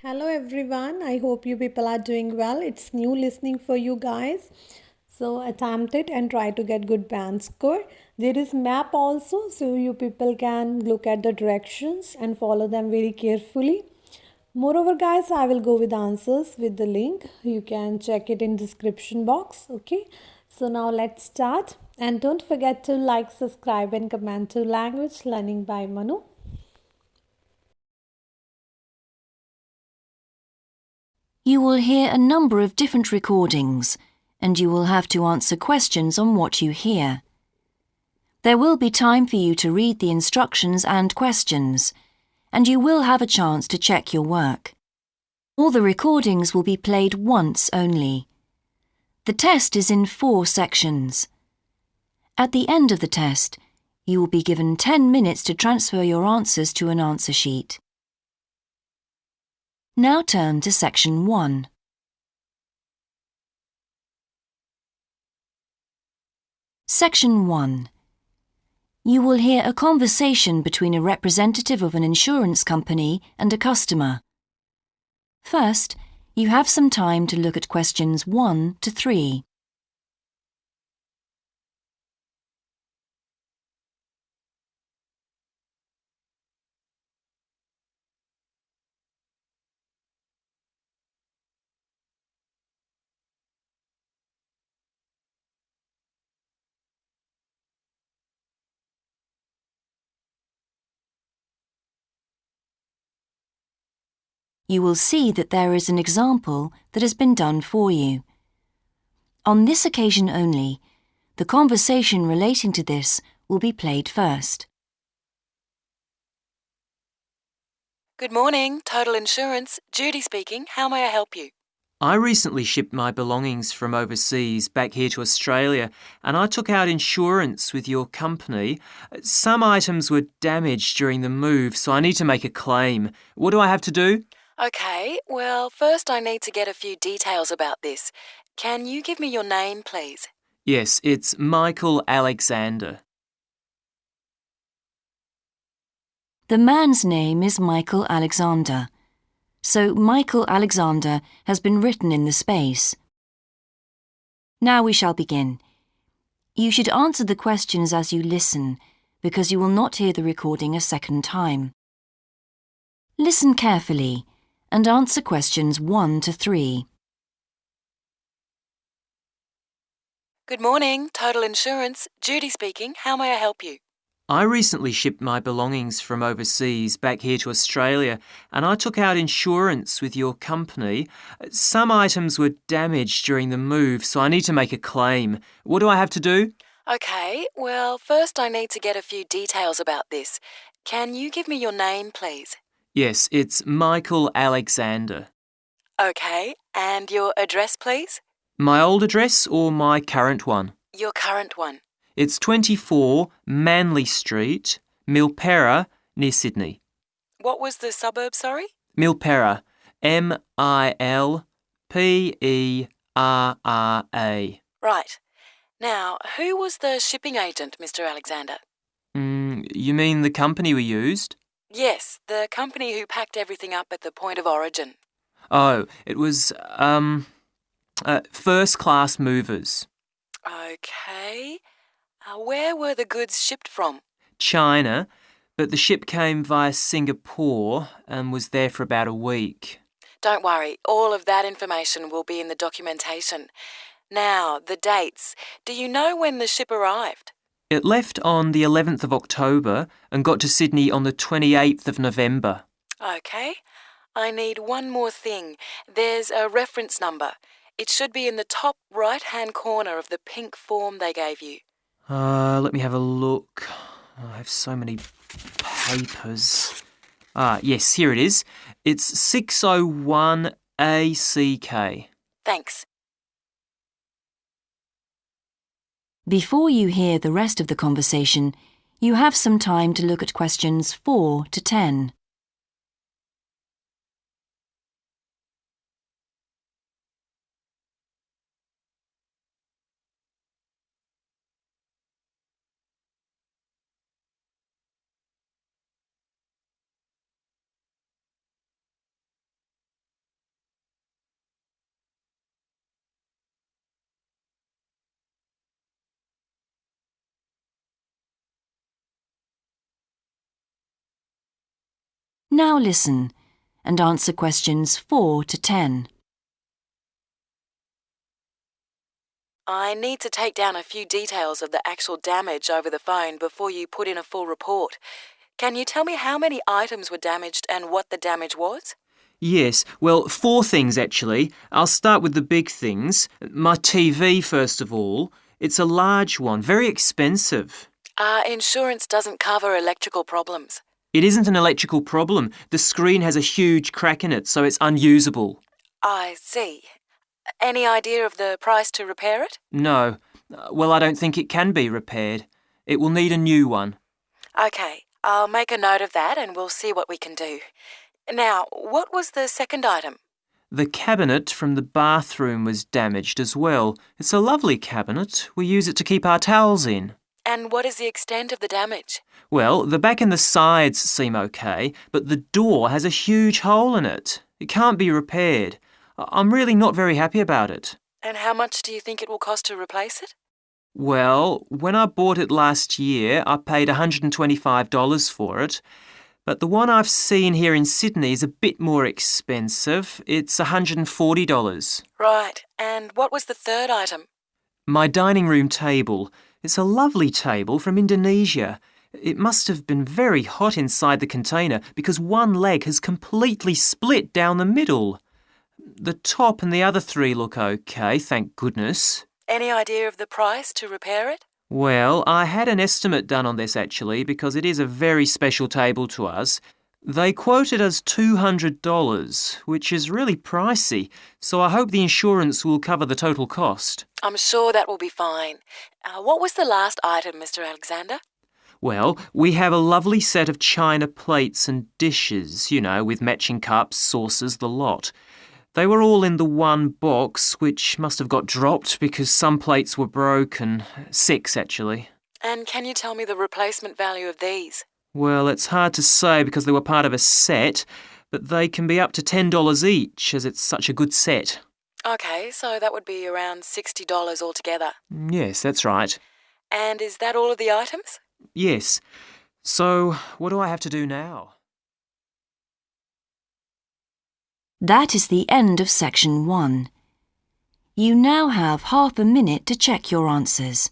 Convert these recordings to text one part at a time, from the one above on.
Hello everyone. I hope you people are doing well. It's new listening for you guys. So attempt it and try to get good band score. There is map also, so you people can look at the directions and follow them very carefully. Moreover, guys, I will go with answers with the link. You can check it in description box. Okay. So now let's start. And don't forget to like, subscribe, and comment to Language Learning by Manu. You will hear a number of different recordings, and you will have to answer questions on what you hear. There will be time for you to read the instructions and questions, and you will have a chance to check your work. All the recordings will be played once only. The test is in 4 sections. At the end of the test, you will be given 10 minutes to transfer your answers to an answer sheet. Now turn to Section 1. Section 1. You will hear a conversation between a representative of an insurance company and a customer. First, you have some time to look at questions 1 to 3. You will see that there is an example that has been done for you. On this occasion only, the conversation relating to this will be played first. Good morning, Total Insurance. Judy speaking. How may I help you? I recently shipped my belongings from overseas back here to Australia, and I took out insurance with your company. Some items were damaged during the move, so I need to make a claim. What do I have to do? Okay, well, first I need to get a few details about this. Can you give me your name, please? Yes, it's Michael Alexander. The man's name is Michael Alexander, so Michael Alexander has been written in the space. Now we shall begin. You should answer the questions as you listen, because you will not hear the recording a second time. Listen carefully and answer questions 1 to 3. Good morning, Total Insurance. Judy speaking. How may I help you? I recently shipped my belongings from overseas back here to Australia, and I took out insurance with your company. Some items were damaged during the move, so I need to make a claim. What do I have to do? Okay, well, first I need to get a few details about this. Can you give me your name, please? Yes, it's Michael Alexander. Okay, and your address, please? My old address or my current one? Your current one. It's 24 Manly Street, Milperra, near Sydney. What was the suburb, sorry? Milperra, Milperra. Right. Now, who was the shipping agent, Mr. Alexander? You mean the company we used? Yes, the company who packed everything up at the point of origin. Oh, it was, First Class Movers. Okay. Where were the goods shipped from? China, but the ship came via Singapore and was there for about a week. Don't worry, all of that information will be in the documentation. Now, the dates. Do you know when the ship arrived? It left on the 11th of October and got to Sydney on the 28th of November. Okay. I need one more thing. There's a reference number. It should be in the top right-hand corner of the pink form they gave you. Let me have a look. I have so many papers. Yes, here it is. It's 601 ACK. Thanks. Before you hear the rest of the conversation, you have some time to look at questions 4 to 10. Now listen and answer questions 4 to 10. I need to take down a few details of the actual damage over the phone before you put in a full report. Can you tell me how many items were damaged and what the damage was? Yes, well, 4 things actually. I'll start with the big things. My TV, first of all. It's a large one, very expensive. Insurance doesn't cover electrical problems. It isn't an electrical problem. The screen has a huge crack in it, so it's unusable. I see. Any idea of the price to repair it? No. Well, I don't think it can be repaired. It will need a new one. OK, I'll make a note of that and we'll see what we can do. Now, what was the second item? The cabinet from the bathroom was damaged as well. It's a lovely cabinet. We use it to keep our towels in. And what is the extent of the damage? Well, the back and the sides seem okay, but the door has a huge hole in it. It can't be repaired. I'm really not very happy about it. And how much do you think it will cost to replace it? Well, when I bought it last year, I paid $125 for it. But the one I've seen here in Sydney is a bit more expensive. It's $140. Right. And what was the third item? My dining room table. It's a lovely table from Indonesia. It must have been very hot inside the container because one leg has completely split down the middle. The top and the other 3 look okay, thank goodness. Any idea of the price to repair it? Well, I had an estimate done on this actually because it is a very special table to us. They quoted us $200, which is really pricey, so I hope the insurance will cover the total cost. I'm sure that will be fine. What was the last item, Mr. Alexander? Well, we have a lovely set of china plates and dishes, with matching cups, saucers, the lot. They were all in the one box, which must have got dropped because some plates were broken. 6, actually. And can you tell me the replacement value of these? Well, it's hard to say because they were part of a set, but they can be up to $10 each as it's such a good set. OK, so that would be around $60 altogether. Yes, that's right. And is that all of the items? Yes. So, what do I have to do now? That is the end of section 1. You now have half a minute to check your answers.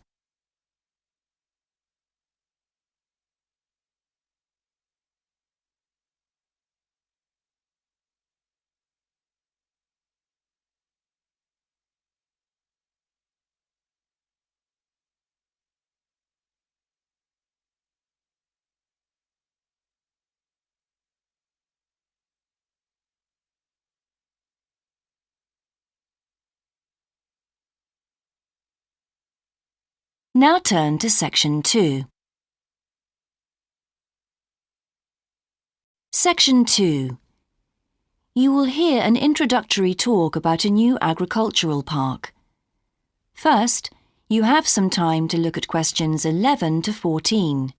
Now turn to section 2. Section 2. You will hear an introductory talk about a new agricultural park. First, you have some time to look at questions 11 to 14.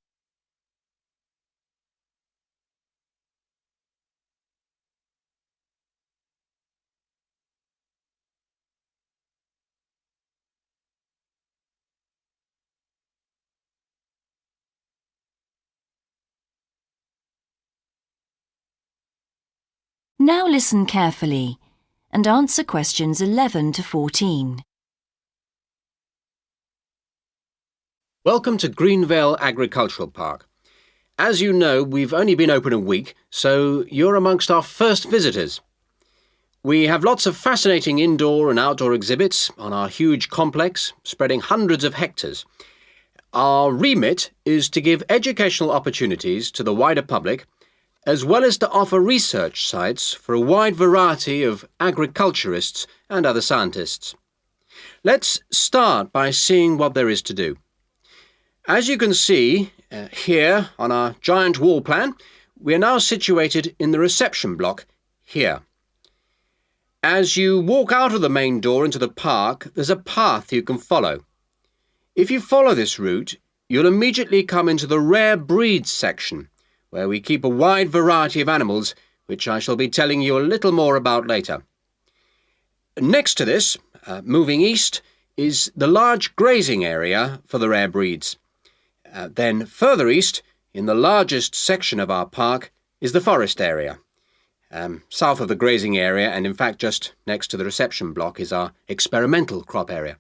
Now listen carefully and answer questions 11 to 14. Welcome to Greenvale Agricultural Park. As you know, we've only been open a week, so you're amongst our first visitors. We have lots of fascinating indoor and outdoor exhibits on our huge complex, spreading hundreds of hectares. Our remit is to give educational opportunities to the wider public, as well as to offer research sites for a wide variety of agriculturists and other scientists. Let's start by seeing what there is to do. As you can see here on our giant wall plan, we are now situated in the reception block here. As you walk out of the main door into the park, there's a path you can follow. If you follow this route, you'll immediately come into the rare breeds section, where we keep a wide variety of animals, which I shall be telling you a little more about later. Next to this, moving east, is the large grazing area for the rare breeds. Then further east, in the largest section of our park, is the forest area. South of the grazing area, and in fact just next to the reception block, is our experimental crop area.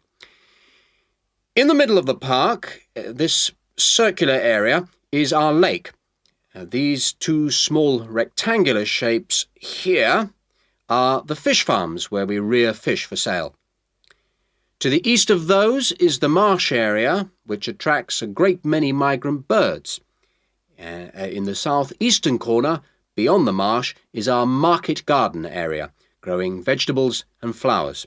In the middle of the park, this circular area, is our lake. These two small rectangular shapes here are the fish farms where we rear fish for sale. To the east of those is the marsh area, which attracts a great many migrant birds. In the southeastern corner, beyond the marsh, is our market garden area, growing vegetables and flowers.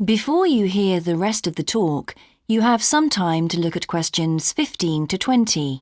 Before you hear the rest of the talk, you have some time to look at questions 15 to 20.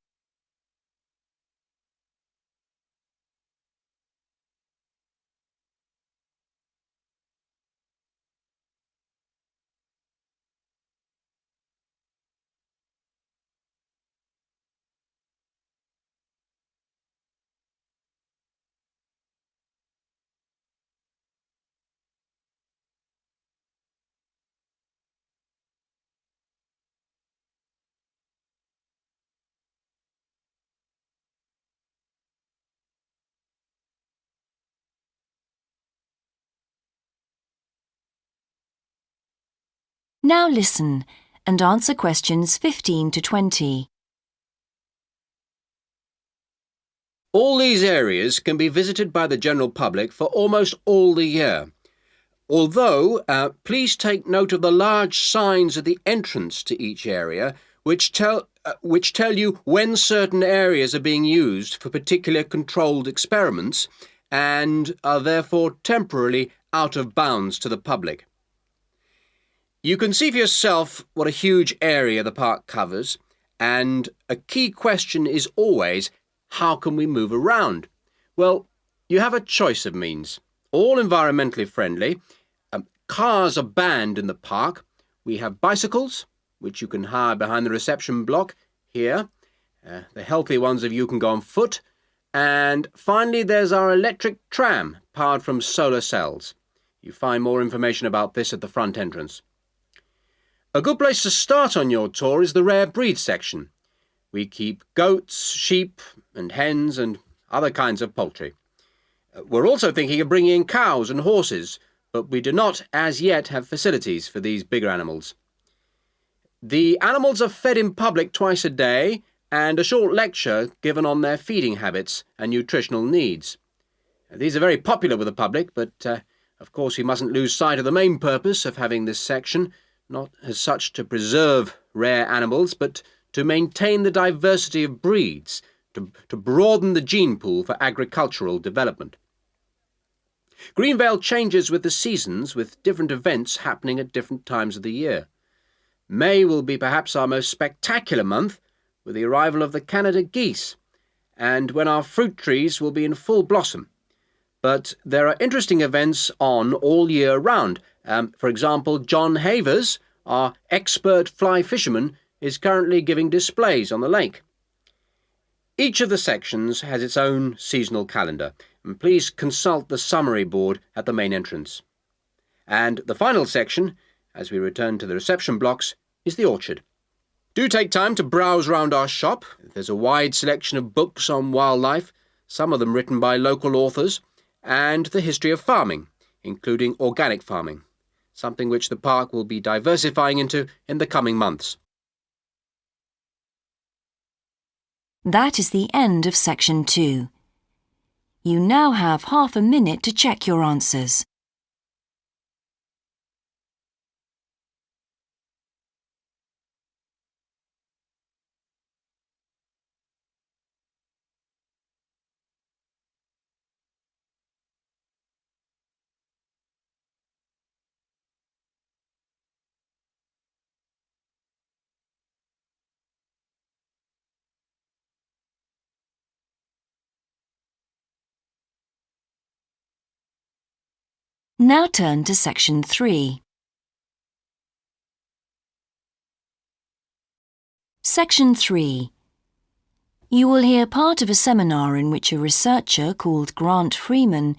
Now listen and answer questions 15 to 20. All these areas can be visited by the general public for almost all the year. Although, please take note of the large signs at the entrance to each area, which tell you when certain areas are being used for particular controlled experiments and are therefore temporarily out of bounds to the public. You can see for yourself what a huge area the park covers, and a key question is always, how can we move around? Well, you have a choice of means, all environmentally friendly. Cars are banned in the park. We have bicycles, which you can hire behind the reception block here. The healthy ones of you can go on foot. And finally, there's our electric tram, powered from solar cells. You find more information about this at the front entrance. A good place to start on your tour is the rare breed section. We keep goats, sheep and hens and other kinds of poultry. We're also thinking of bringing in cows and horses, but we do not as yet have facilities for these bigger animals. The animals are fed in public twice a day and a short lecture given on their feeding habits and nutritional needs. These are very popular with the public, but of course we mustn't lose sight of the main purpose of having this section, not as such to preserve rare animals, but to maintain the diversity of breeds, to broaden the gene pool for agricultural development. Greenvale changes with the seasons, with different events happening at different times of the year. May will be perhaps our most spectacular month, with the arrival of the Canada geese, and when our fruit trees will be in full blossom. But there are interesting events on all year round. For example, John Havers, our expert fly fisherman, is currently giving displays on the lake. Each of the sections has its own seasonal calendar, and please consult the summary board at the main entrance. And the final section, as we return to the reception blocks, is the orchard. Do take time to browse round our shop. There's a wide selection of books on wildlife, some of them written by local authors, and the history of farming, including organic farming, something which the park will be diversifying into in the coming months. That is the end of section 2. You now have half a minute to check your answers. Now turn to section 3. Section 3. You will hear part of a seminar in which a researcher called Grant Freeman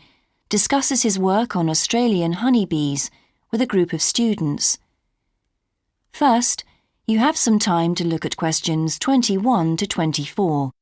discusses his work on Australian honeybees with a group of students. First, You have some time to look at questions 21 to 24.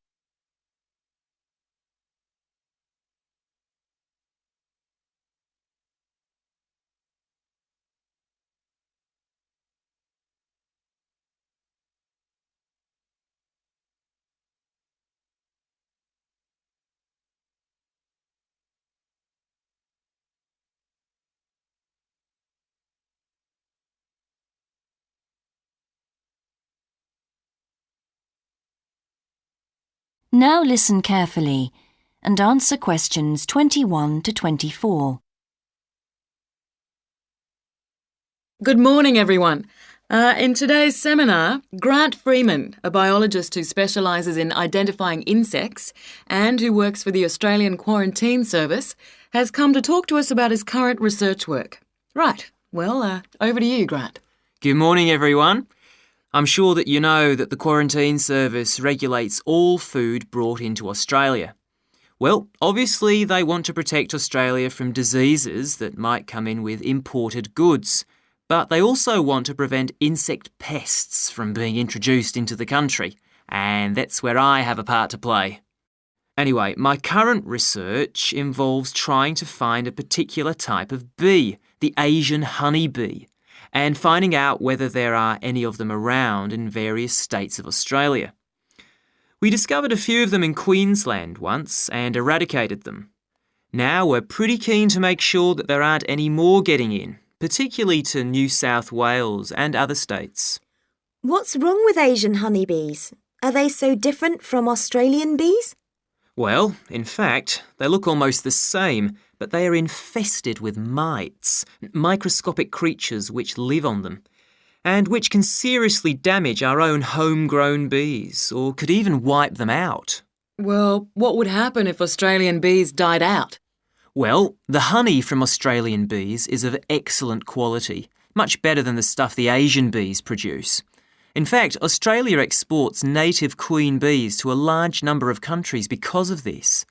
Now listen carefully and answer questions 21 to 24. Good morning, everyone. In today's seminar, Grant Freeman, a biologist who specialises in identifying insects and who works for the Australian Quarantine Service, has come to talk to us about his current research work. Right, well, over to you, Grant. Good morning, everyone. I'm sure that you know that the Quarantine Service regulates all food brought into Australia. Well, obviously they want to protect Australia from diseases that might come in with imported goods, but they also want to prevent insect pests from being introduced into the country, and that's where I have a part to play. Anyway, my current research involves trying to find a particular type of bee, the Asian honeybee, and finding out whether there are any of them around in various states of Australia. We discovered a few of them in Queensland once and eradicated them. Now we're pretty keen to make sure that there aren't any more getting in, particularly to New South Wales and other states. What's wrong with Asian honeybees? Are they so different from Australian bees? Well, in fact, they look almost the same, but they are infested with mites, microscopic creatures which live on them, and which can seriously damage our own homegrown bees, or could even wipe them out. Well, what would happen if Australian bees died out? Well, the honey from Australian bees is of excellent quality, much better than the stuff the Asian bees produce. In fact, Australia exports native queen bees to a large number of countries because of this.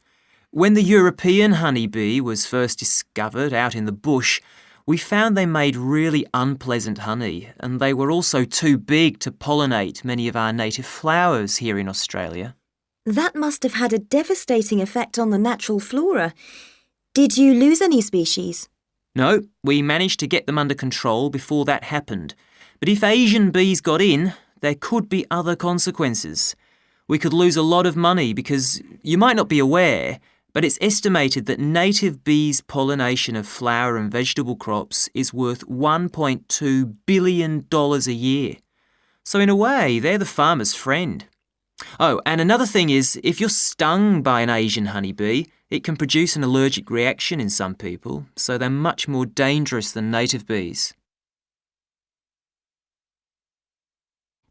When the European honeybee was first discovered out in the bush, we found they made really unpleasant honey, and they were also too big to pollinate many of our native flowers here in Australia. That must have had a devastating effect on the natural flora. Did you lose any species? No, we managed to get them under control before that happened. But if Asian bees got in, there could be other consequences. We could lose a lot of money because you might not be aware, but it's estimated that native bees' pollination of flower and vegetable crops is worth $1.2 billion a year. So in a way, they're the farmer's friend. Oh, and another thing is, if you're stung by an Asian honeybee, it can produce an allergic reaction in some people, so they're much more dangerous than native bees.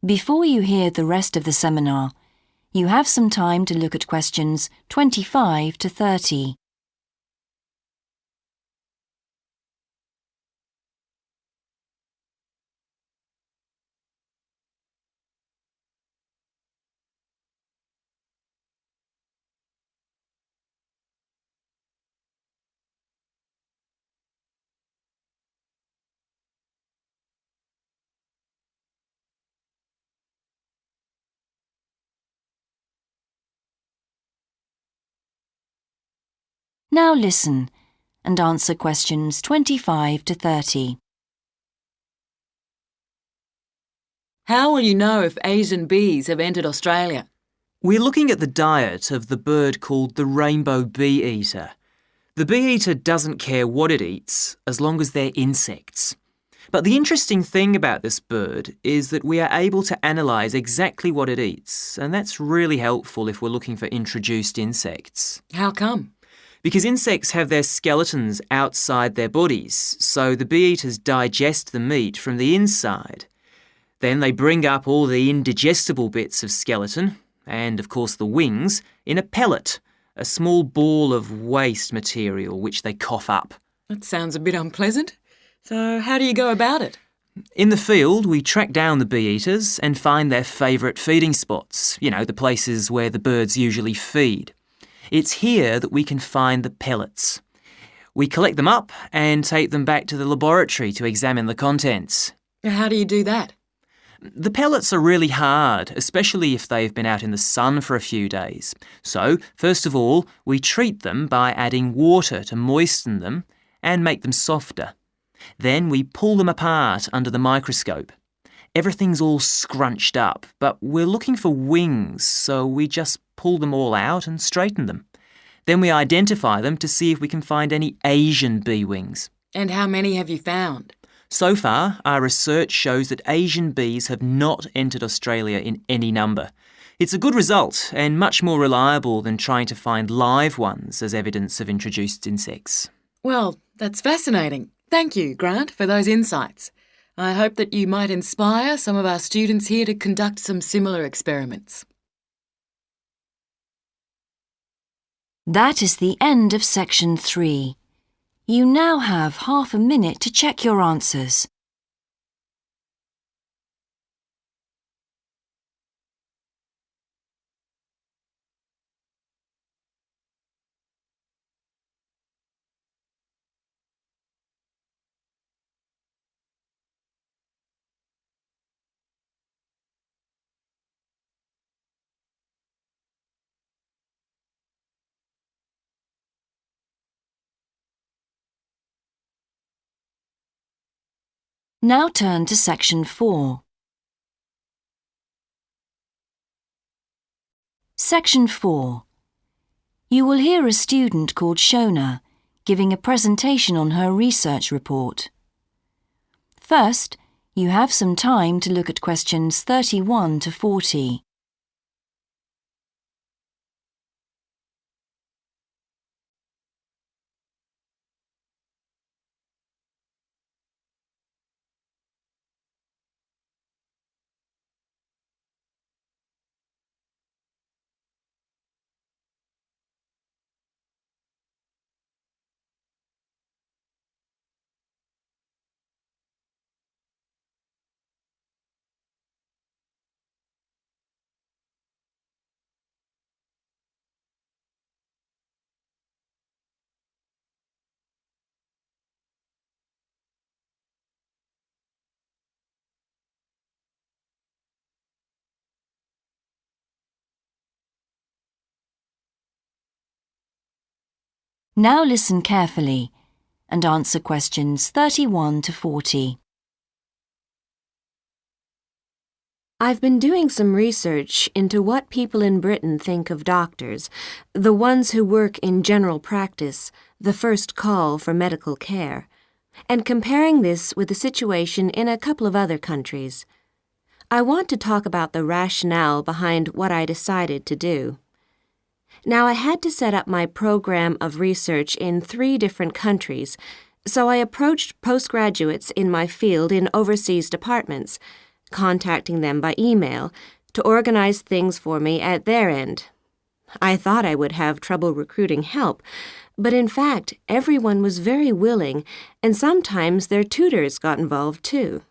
Before you hear the rest of the seminar, you have some time to look at questions 25 to 30. Now listen and answer questions 25 to 30. How will you know if Asian bees have entered Australia? We're looking at the diet of the bird called the rainbow bee-eater. The bee-eater doesn't care what it eats as long as they're insects. But the interesting thing about this bird is that we are able to analyse exactly what it eats, and that's really helpful if we're looking for introduced insects. How come? Because insects have their skeletons outside their bodies, so the bee-eaters digest the meat from the inside. Then they bring up all the indigestible bits of skeleton, and of course the wings, in a pellet, a small ball of waste material which they cough up. That sounds a bit unpleasant. So how do you go about it? In the field, we track down the bee-eaters and find their favourite feeding spots, the places where the birds usually feed. It's here that we can find the pellets. We collect them up and take them back to the laboratory to examine the contents. How do you do that? The pellets are really hard, especially if they've been out in the sun for a few days. So, first of all, we treat them by adding water to moisten them and make them softer. Then we pull them apart under the microscope. Everything's all scrunched up, but we're looking for wings, so we just pull them all out and straighten them. Then we identify them to see if we can find any Asian bee wings. And how many have you found? So far, our research shows that Asian bees have not entered Australia in any number. It's a good result and much more reliable than trying to find live ones as evidence of introduced insects. Well, that's fascinating. Thank you, Grant, for those insights. I hope that you might inspire some of our students here to conduct some similar experiments. That is the end of section 3. You now have half a minute to check your answers. Now turn to section 4. Section 4. You will hear a student called Shona giving a presentation on her research report. First, you have some time to look at questions 31 to 40. Now listen carefully and answer questions 31 to 40. I've been doing some research into what people in Britain think of doctors, the ones who work in general practice, the first call for medical care, and comparing this with the situation in a couple of other countries. I want to talk about the rationale behind what I decided to do. Now, I had to set up my program of research in 3 different countries, so I approached postgraduates in my field in overseas departments, contacting them by email to organize things for me at their end. I thought I would have trouble recruiting help, but in fact, everyone was very willing, and sometimes their tutors got involved too.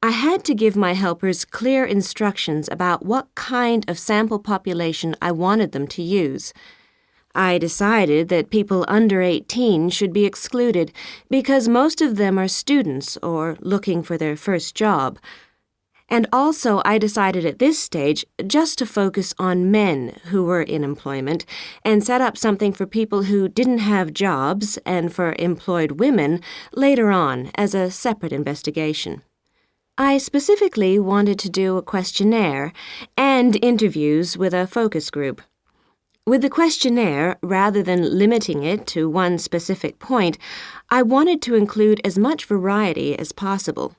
I had to give my helpers clear instructions about what kind of sample population I wanted them to use. I decided that people under 18 should be excluded because most of them are students or looking for their first job. And also I decided at this stage just to focus on men who were in employment and set up something for people who didn't have jobs and for employed women later on as a separate investigation. I specifically wanted to do a questionnaire and interviews with a focus group. With the questionnaire, rather than limiting it to one specific point, I wanted to include as much variety as possible.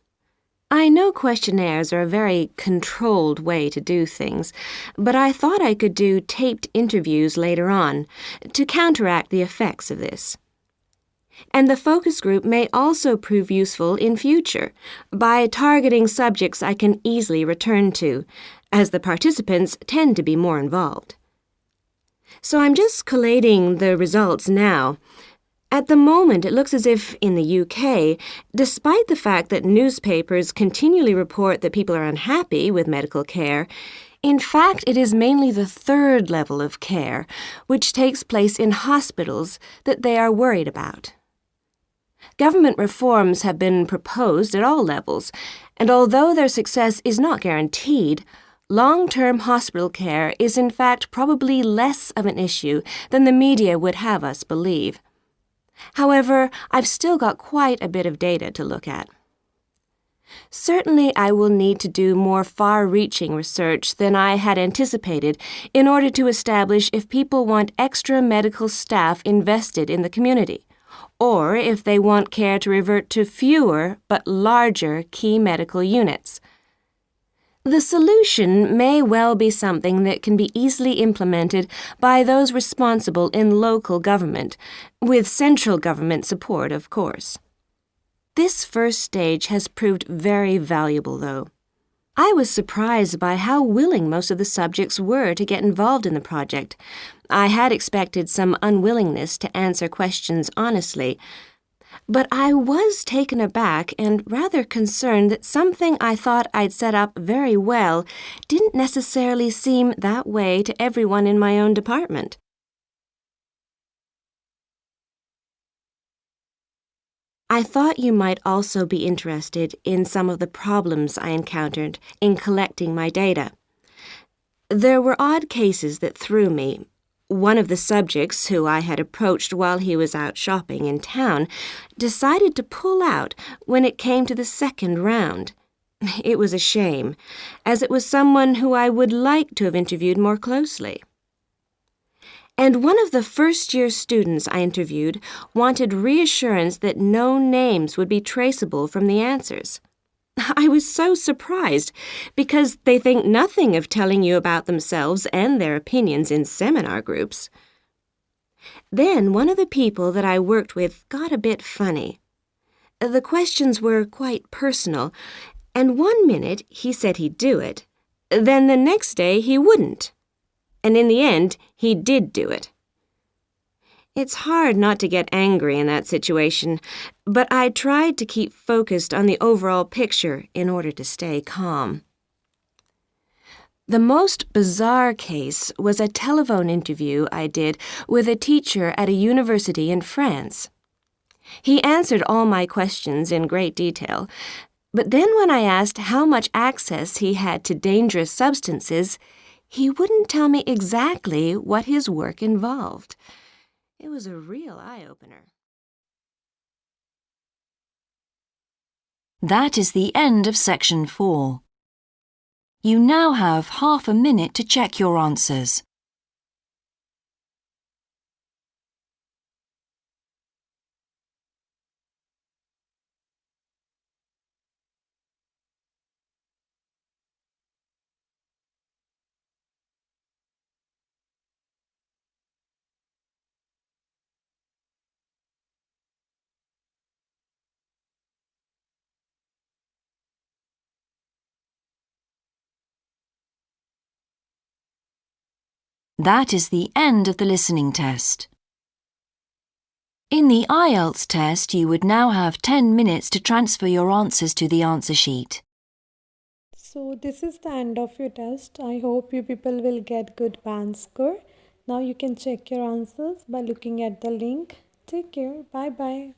I know questionnaires are a very controlled way to do things, but I thought I could do taped interviews later on to counteract the effects of this. And the focus group may also prove useful in future by targeting subjects I can easily return to, as the participants tend to be more involved. So I'm just collating the results now. At the moment, it looks as if in the UK, despite the fact that newspapers continually report that people are unhappy with medical care, in fact, it is mainly the 3rd level of care, which takes place in hospitals, that they are worried about. Government reforms have been proposed at all levels, and although their success is not guaranteed, long-term hospital care is in fact probably less of an issue than the media would have us believe. However, I've still got quite a bit of data to look at. Certainly, I will need to do more far-reaching research than I had anticipated in order to establish if people want extra medical staff invested in the community, or if they want care to revert to fewer but larger key medical units. The solution may well be something that can be easily implemented by those responsible in local government, with central government support, of course. This first stage has proved very valuable, though. I was surprised by how willing most of the subjects were to get involved in the project. I had expected some unwillingness to answer questions honestly, but I was taken aback and rather concerned that something I thought I'd set up very well didn't necessarily seem that way to everyone in my own department. I thought you might also be interested in some of the problems I encountered in collecting my data. There were odd cases that threw me. One of the subjects, who I had approached while he was out shopping in town, decided to pull out when it came to the second round. It was a shame, as it was someone who I would like to have interviewed more closely. And one of the first-year students I interviewed wanted reassurance that no names would be traceable from the answers. I was so surprised, because they think nothing of telling you about themselves and their opinions in seminar groups. Then one of the people that I worked with got a bit funny. The questions were quite personal, and one minute he said he'd do it, then the next day he wouldn't. And in the end, he did do it. It's hard not to get angry in that situation, but I tried to keep focused on the overall picture in order to stay calm. The most bizarre case was a telephone interview I did with a teacher at a university in France. He answered all my questions in great detail, but then when I asked how much access he had to dangerous substances, he wouldn't tell me exactly what his work involved. It was a real eye-opener. That is the end of section 4. You now have half a minute to check your answers. That is the end of the listening test. In the IELTS test, you would now have 10 minutes to transfer your answers to the answer sheet. So this is the end of your test. I hope you people will get good band score. Now you can check your answers by looking at the link. Take care. Bye bye.